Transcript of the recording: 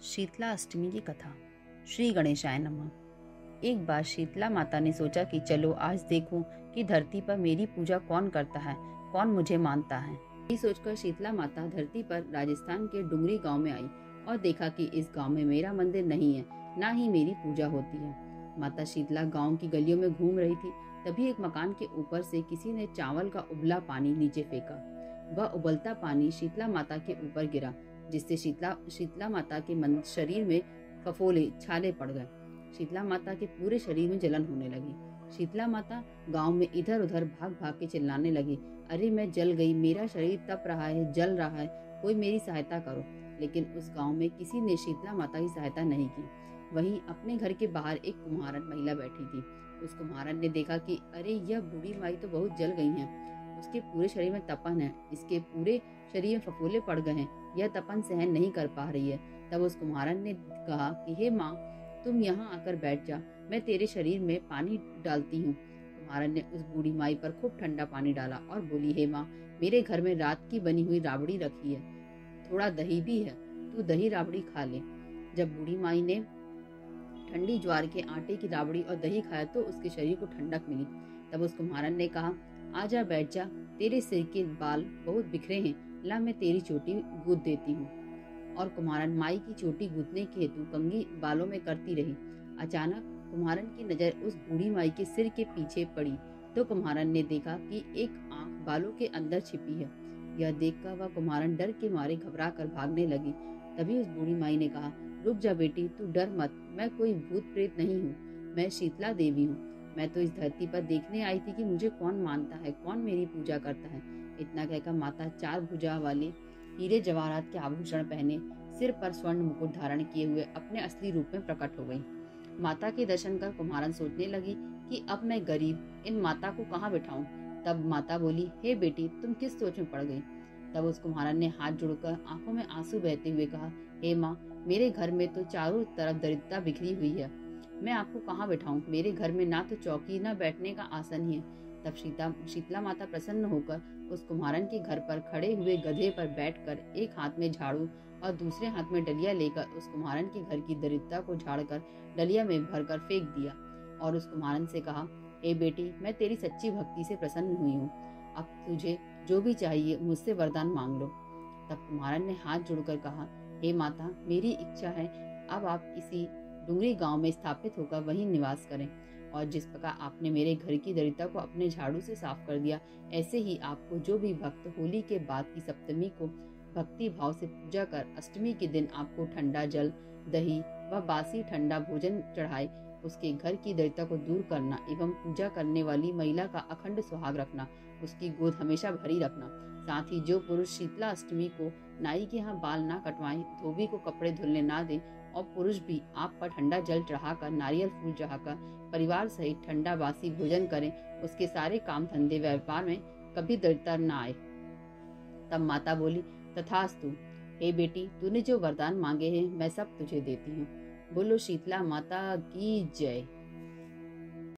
शीतला अष्टमी की कथा। श्री गणेशाय नमः। एक बार शीतला माता ने सोचा कि चलो आज देखूं कि धरती पर मेरी पूजा कौन करता है, कौन मुझे मानता है। यही सोचकर शीतला माता धरती पर राजस्थान के डुंगरी गांव में आई और देखा कि इस गांव में मेरा मंदिर नहीं है, ना ही मेरी पूजा होती है। माता शीतला गांव की गलियों में घूम रही थी। तभी एक मकान के ऊपर से किसी ने चावल का उबला पानी नीचे फेंका। वह उबलता पानी शीतला माता के ऊपर गिरा, जिससे शीतला माता के शरीर में फफोले छाले पड़ गए। शीतला माता के पूरे शरीर में जलन होने लगी। शीतला माता गांव में इधर उधर भाग भाग के चिल्लाने लगी, अरे मैं जल गई, मेरा शरीर तप रहा है, जल रहा है, कोई मेरी सहायता करो। लेकिन उस गांव में किसी ने शीतला माता की सहायता नहीं की। वहीं अपने घर के बाहर एक कुम्हारन महिला बैठी थी। उस कुम्हारन ने देखा कि अरे यह बूढ़ी माई तो बहुत जल गई है, उसके पूरे शरीर में तपन है, इसके पूरे शरीर में फफोले पड़ गए हैं, यह तपन सहन नहीं कर पा रही है। तब उस कुम्हारन ने कहा कि हे माँ, तुम यहाँ आकर बैठ जा, मैं तेरे शरीर में पानी डालती हूँ। कुम्हारन ने उस बूढ़ी माई पर खूब ठंडा पानी डाला और बोली, हे माँ, मेरे घर में रात की बनी हुई राबड़ी रखी है, थोड़ा दही भी है, तू दही राबड़ी खा ले। जब बूढ़ी माई ने ठंडी ज्वार के आटे की राबड़ी और दही खाया तो उसके शरीर को ठंडक मिली। तब उस कुम्हारन ने कहा, आजा बैठ जा, तेरे सिर के बाल बहुत बिखरे हैं, ला मैं तेरी चोटी गूंथ देती हूँ। और कुम्हारन माई की चोटी गूंथने के हेतु कंघी बालों में करती रही। अचानक कुम्हारन की नजर उस बूढ़ी माई के सिर के पीछे पड़ी तो कुम्हारन ने देखा कि एक आंख बालों के अंदर छिपी है। यह देखकर वह कुम्हारन डर के मारे घबरा कर भागने लगी। तभी उस बूढ़ी माई ने कहा, रुक जा बेटी, तू डर मत, मैं कोई भूत प्रेत नहीं हूँ, मैं शीतला देवी हूँ। मैं तो इस धरती पर देखने आई थी कि मुझे कौन मानता है, कौन मेरी पूजा करता है। इतना कहकर माता चार भुजा वाले हीरे जवाहरात के आभूषण पहने, सिर पर स्वर्ण मुकुट धारण किए हुए अपने असली रूप में प्रकट हो गई। माता के दर्शन कर कुम्हारन सोचने लगी कि अब मैं गरीब इन माता को कहाँ बिठाऊं। तब माता बोली, हे बेटी, तुम किस सोच में पड़ गई। तब उस कुम्हारन ने हाथ जोड़कर आंखों में आंसू बहते हुए कहा, हे माँ, मेरे घर में तो चारों तरफ दरिद्रता बिखरी हुई है, मैं आपको कहाँ बिठाऊं। मेरे घर में ना तो चौकी ना बैठने का आसन ही है। तब शीतला माता प्रसन्न होकर उस कुम्हारन के घर पर खड़े हुए गधे पर बैठकर एक हाथ में झाड़ू और दूसरे हाथ में डलिया लेकर उस कुम्हारन के घर की दरिद्रता को झाड़कर डलिया में भरकर फेंक दिया और उस कुम्हारन से कहा, हे बेटी, मैं तेरी सच्ची भक्ति से प्रसन्न हुई हूँ, अब तुझे जो भी चाहिए मुझसे वरदान मांग लो। तब कुम्हारन ने हाथ जोड़कर कहा, हे माता, मेरी इच्छा है अब आप इसी डुंगरी गांव में स्थापित होकर वहीं निवास करें, और जिस प्रकार आपने मेरे घर की दरिद्रता को अपने झाड़ू से साफ कर दिया, ऐसे ही आपको जो भी भक्त होली के बाद की सप्तमी को भक्ति भाव से पूजा कर अष्टमी के दिन आपको ठंडा जल, दही व बासी ठंडा भोजन चढ़ाए, उसके घर की दरिद्रता को दूर करना एवं पूजा करने वाली महिला का अखंड सुहाग रखना, उसकी गोद हमेशा भरी रखना। साथ ही जो पुरुष शीतला अष्टमी को नाई के यहाँ बाल ना कटवाएं, धोबी को कपड़े धुलने ना दें और पुरुष भी आप पर ठंडा जल चढ़ाकर, नारियल फूल चढ़ाकर परिवार सहित ठंडा बासी भोजन करें, उसके सारे काम धंधे व्यापार में कभी दरिद्रता न आए। तब माता बोली, तथास्तु, हे बेटी, तूने जो वरदान मांगे हैं मैं सब तुझे देती हूँ। बोलो शीतला माता की जय।